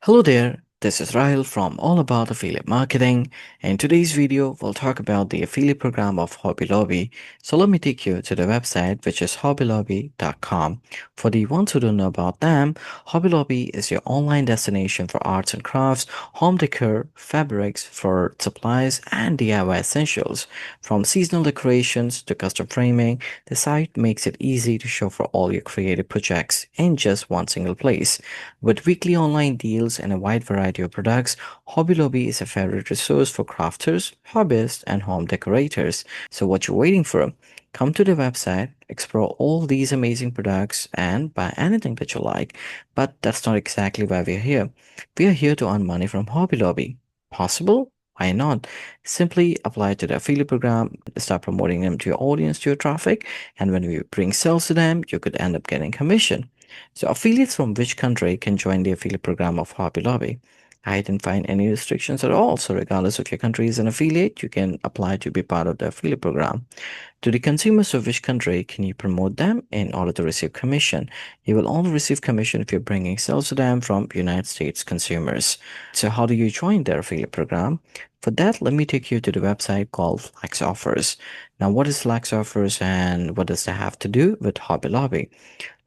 Hello there, this is Rahil from All About Affiliate Marketing. In today's video, we'll talk about the affiliate program of Hobby Lobby. So let me take you to the website, which is hobbylobby.com. For the ones who don't know about them, Hobby Lobby is your online destination for arts and crafts, home decor, fabrics, for supplies, and DIY essentials. From seasonal decorations to custom framing, the site makes it easy to shop for all your creative projects in just one single place. With weekly online deals and a wide variety of products, Hobby Lobby is a favorite resource for crafters, hobbyists, and home decorators. So, what you're waiting for? Come to the website, explore all these amazing products, and buy anything that you like. But that's not exactly why we're here. We are here to earn money from Hobby Lobby. Possible? Why not? Simply apply to the affiliate program, start promoting them to your audience, to your traffic, and when we bring sales to them, you could end up getting commission. So affiliates from which country can join the affiliate program of Hobby Lobby? I didn't find any restrictions at all. So regardless of your country is an affiliate, you can apply to be part of the affiliate program. To the consumers of which country can you promote them in order to receive commission? You will only receive commission if you're bringing sales to them from United States consumers. So how do you join their affiliate program? For that, let me take you to the website called Flex Offers. Now, what is Flex Offers and what does that have to do with Hobby Lobby?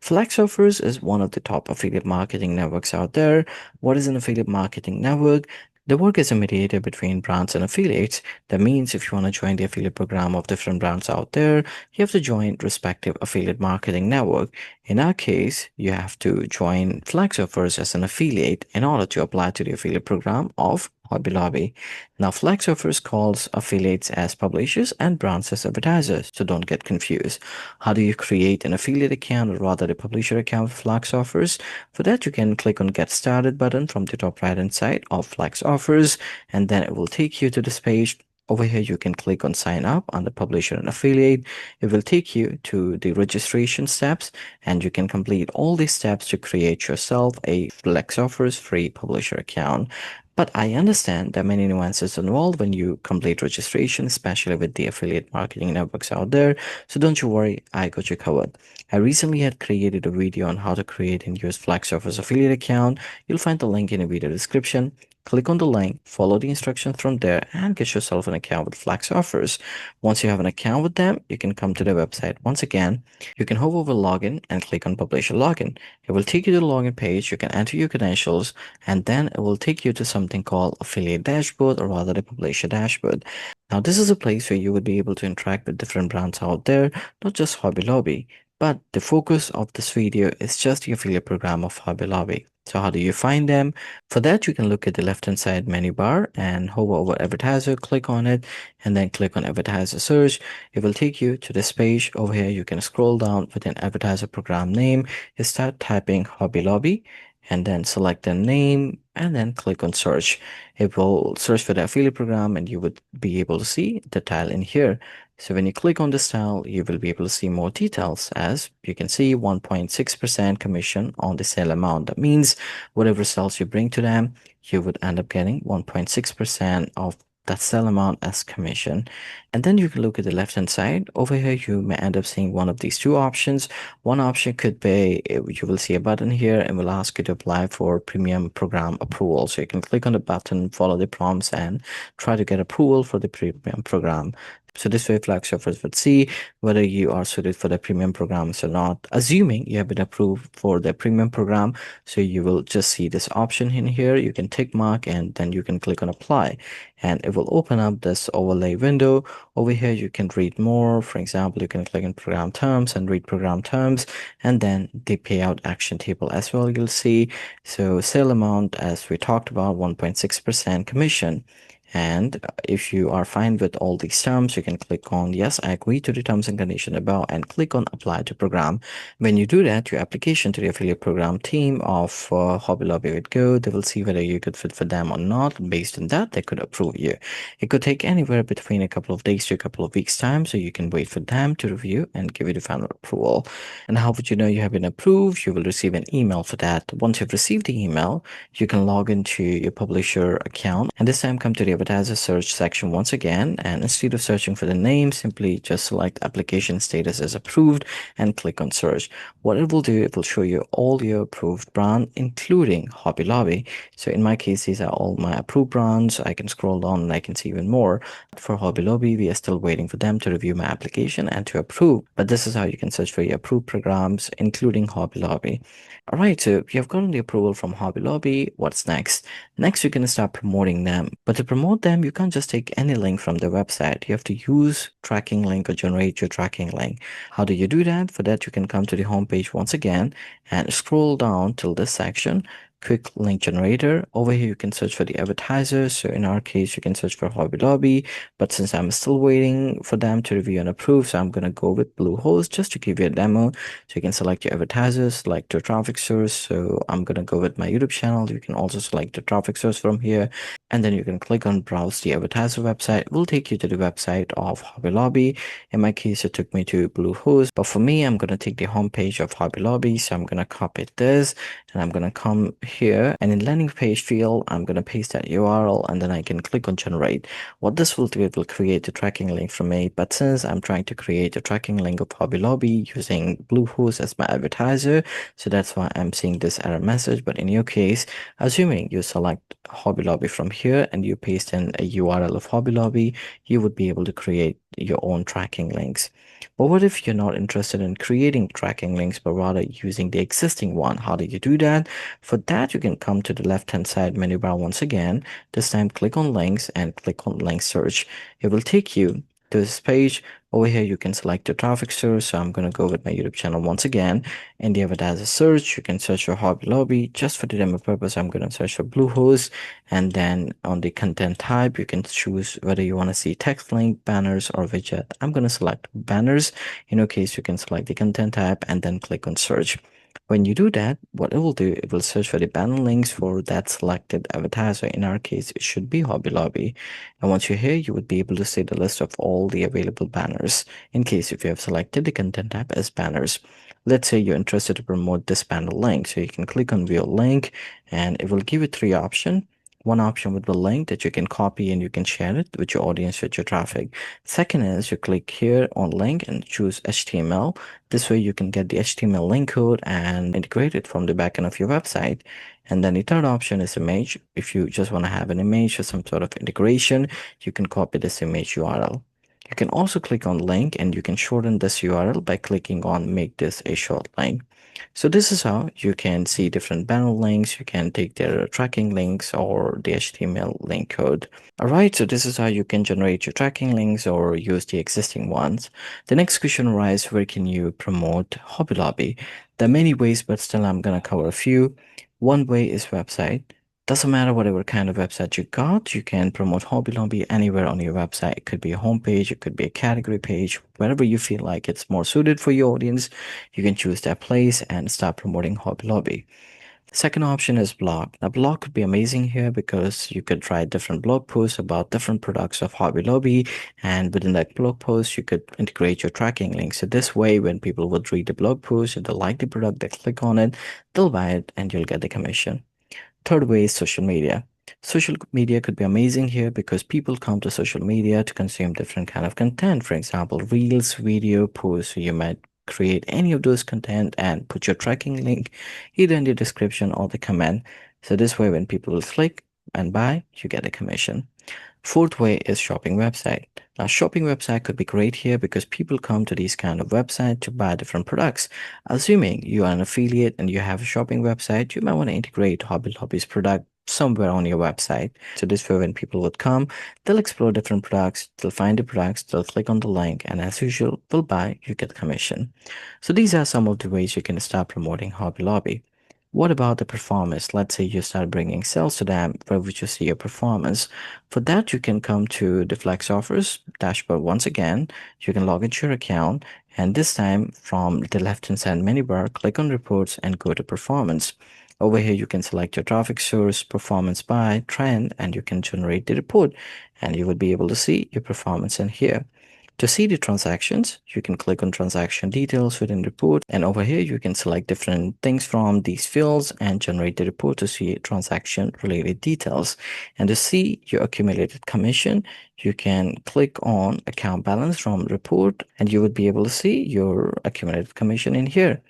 Flex Offers is one of the top affiliate marketing networks out there. What is an affiliate marketing network? They work as a mediator between brands and affiliates. That means if you want to join the affiliate program of different brands out there, you have to join respective affiliate marketing network. In our case, you have to join Flex Offers as an affiliate in order to apply to the affiliate program of Hobby Lobby. Now, Flex Offers calls affiliates as publishers and brands as advertisers, so don't get confused. How do you create an affiliate account or rather a publisher account for Flex Offers? For that, you can click on Get Started button from the top right hand side of Flex Offers, and then it will take you to this page. Over here, you can click on Sign Up on the Publisher and Affiliate. It will take you to the registration steps, and you can complete all these steps to create yourself a Flex Offers free publisher account. But I understand there are many nuances involved when you complete registration, especially with the affiliate marketing networks out there. So don't you worry, I got you covered. I recently had created a video on how to create and use Flex Offers affiliate account. You'll find the link in the video description. Click on the link, follow the instructions from there, and get yourself an account with Flex Offers. Once you have an account with them, you can come to the website. Once again, you can hover over login and click on publish a login. It will take you to the login page. You can enter your credentials, and then it will take you to something called affiliate dashboard, or rather the publisher dashboard. Now, this is a place where you would be able to interact with different brands out there, not just Hobby Lobby. But the focus of this video is just the affiliate program of Hobby Lobby. So how do you find them? For that, you can look at the left-hand side menu bar and hover over advertiser, click on it, and then click on advertiser search. It will take you to this page. Over here, you can scroll down with an advertiser program name. You start typing Hobby Lobby and then select the name and then click on search. It will search for the affiliate program and you would be able to see the tile in here. So when you click on this tile, you will be able to see more details. As you can see, 1.6% commission on the sale amount. That means whatever sales you bring to them, you would end up getting 1.6% of that sell amount as commission. And then you can look at the left hand side. Over here, you may end up seeing one of these two options. One option could be you will see a button here and will ask you to apply for premium program approval. So you can click on the button, follow the prompts, and try to get approval for the premium program. So this way, Flex Offers would see whether you are suited for the premium programs or not. Assuming you have been approved for the premium program, so you will just see this option in here. You can tick mark and then you can click on apply, and it will open up this overlay window. Over here, you can read more. For example, you can click on program terms and read program terms, and then the payout action table as well. You'll see so sale amount as we talked about 1.6% commission. And if you are fine with all these terms, you can click on yes, I agree to the terms and conditions above and click on apply to program. When you do that, your application to the affiliate program team of Hobby Lobby would go. They will see whether you could fit for them or not. Based on that, they could approve you. It could take anywhere between a couple of days to a couple of weeks time, so you can wait for them to review and give you the final approval. And how would you know you have been approved? You will receive an email for that. Once you've received the email, you can log into your publisher account and this time come to the advertiser search section once again, and instead of searching for the name, simply just select application status as approved and click on search. What it will do, it will show you all your approved brand, including Hobby Lobby. So in my case, these are all my approved brands. I can scroll down and I can see even more. For Hobby Lobby, we are still waiting for them to review my application and to approve. But this is how you can search for your approved programs, including Hobby Lobby. All right, so you have gotten the approval from Hobby Lobby. What's next? Next, you're going to start promoting them. But to promote them, you can't just take any link from their website. You have to use tracking link or generate your tracking link. How do you do that? For that, you can come to the homepage once again and scroll down till this section. Quick link generator. Over here, you can search for the advertisers. So in our case, you can search for Hobby Lobby. But since I'm still waiting for them to review and approve, so I'm going to go with Bluehost just to give you a demo. So you can select your advertisers, select your traffic source. So I'm going to go with my YouTube channel. You can also select the traffic source from here. And then you can click on browse the advertiser website. It will take you to the website of Hobby Lobby. In my case, it took me to Bluehost. But for me, I'm going to take the homepage of Hobby Lobby. So I'm going to copy this and I'm going to come here, and in landing page field, I'm going to paste that URL and then I can click on generate. What this will do, it will create a tracking link for me. But since I'm trying to create a tracking link of Hobby Lobby using Bluehost as my advertiser, so that's why I'm seeing this error message. But in your case, assuming you select Hobby Lobby from here and you paste in a URL of Hobby Lobby, you would be able to create your own tracking links. But what if you're not interested in creating tracking links, but rather using the existing one? How do you do that? For that, you can come to the left-hand side menu bar once again. This time, click on links and click on link search. It will take you to this page. Over here, you can select your traffic source. So I'm going to go with my YouTube channel once again. In the advertiser search, you can search for Hobby Lobby. Just for the demo purpose, I'm going to search for Bluehost. And then on the content type, you can choose whether you want to see text link, banners, or widget. I'm going to select banners. In your case, you can select the content type and then click on search. When you do that, what it will do, it will search for the banner links for that selected advertiser. In our case, it should be Hobby Lobby. And once you're here, you would be able to see the list of all the available banners in case if you have selected the content type as banners. Let's say you're interested to promote this banner link. So you can click on view link and it will give you three options. One option with the link that you can copy and you can share it with your audience, with your traffic. Second is you click here on link and choose HTML. This way you can get the HTML link code and integrate it from the backend of your website. And then the third option is image. If you just want to have an image or some sort of integration, you can copy this image URL. You can also click on link and you can shorten this URL by clicking on make this a short link. So this is how you can see different banner links. You can take their tracking links or the HTML link code. All right, so this is how you can generate your tracking links or use the existing ones. The next question arises, where can you promote Hobby Lobby? There are many ways, but still I'm going to cover a few. One way is website. Doesn't matter whatever kind of website you got, you can promote Hobby Lobby anywhere on your website. It could be a homepage, it could be a category page, wherever you feel like it's more suited for your audience, you can choose that place and start promoting Hobby Lobby. Second option is blog. Now, blog could be amazing here because you could write different blog posts about different products of Hobby Lobby, and within that blog post, you could integrate your tracking links. So this way, when people would read the blog post, if they like the product, they click on it, they'll buy it, and you'll get the commission. Third way is social media. Social media could be amazing here because people come to social media to consume different kind of content. For example, reels, video, posts. So you might create any of those content and put your tracking link either in the description or the comment. So this way, when people will click and buy, you get a commission. Fourth way is shopping website. Now, shopping website could be great here because people come to these kind of websites to buy different products. Assuming you are an affiliate and you have a shopping website, you might want to integrate Hobby Lobby's product somewhere on your website. So this way, when people would come, they'll explore different products, they'll find the products, they'll click on the link, and as usual, they'll buy, you get commission. So these are some of the ways you can start promoting Hobby Lobby. What about the performance? Let's say you start bringing sales to them, where would you see your performance? For that, you can come to the Flex Offers dashboard once again. You can log into your account, and this time from the left-hand side menu bar, click on Reports and go to Performance. Over here, you can select your traffic source, performance by trend, and you can generate the report, and you would be able to see your performance in here. To see the transactions, you can click on transaction details within report, and over here you can select different things from these fields and generate the report to see transaction related details. And to see your accumulated commission, you can click on account balance from report and you would be able to see your accumulated commission in here.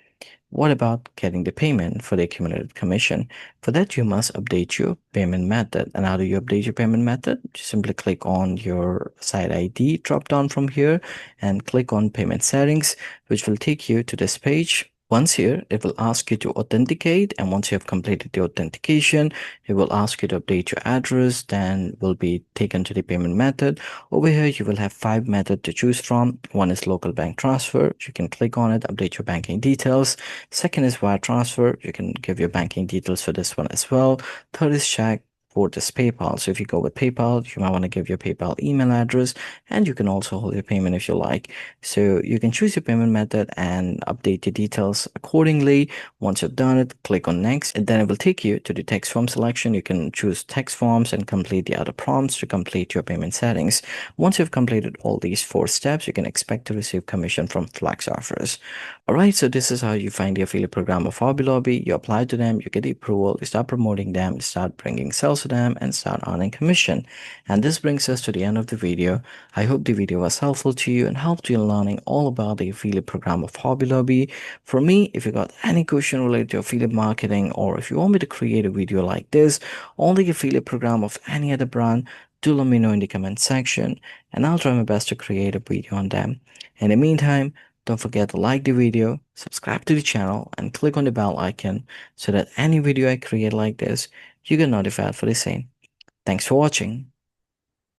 What about getting the payment for the accumulated commission? For that, you must update your payment method. And how do you update your payment method? Just simply click on your site ID drop down from here and click on payment settings, which will take you to this page. Once here, it will ask you to authenticate, and once you have completed the authentication, it will ask you to update your address, then will be taken to the payment method. Over here, you will have 5 methods to choose from. One is local bank transfer. You can click on it, update your banking details. Second is wire transfer. You can give your banking details for this one as well. Third is check. Fourth is PayPal. So if you go with PayPal, you might want to give your PayPal email address, and you can also hold your payment if you like. So you can choose your payment method and update your details accordingly. Once you've done it, click on next, and then it will take you to the text form selection. You can choose text forms and complete the other prompts to complete your payment settings. Once you've completed all these 4 steps, you can expect to receive commission from Flex offers. Alright, so this is how you find the affiliate program of Hobby Lobby. You apply to them, you get the approval, you start promoting them, you start bringing sales to them, and start earning commission. And this brings us to the end of the video. I hope the video was helpful to you and helped you in learning all about the affiliate program of Hobby Lobby. For me, if you got any question related to affiliate marketing, or if you want me to create a video like this on the affiliate program of any other brand, do let me know in the comment section, and I'll try my best to create a video on them. In the meantime, don't forget to like the video, subscribe to the channel, and click on the bell icon so that any video I create like this, you get notified for the same. Thanks for watching.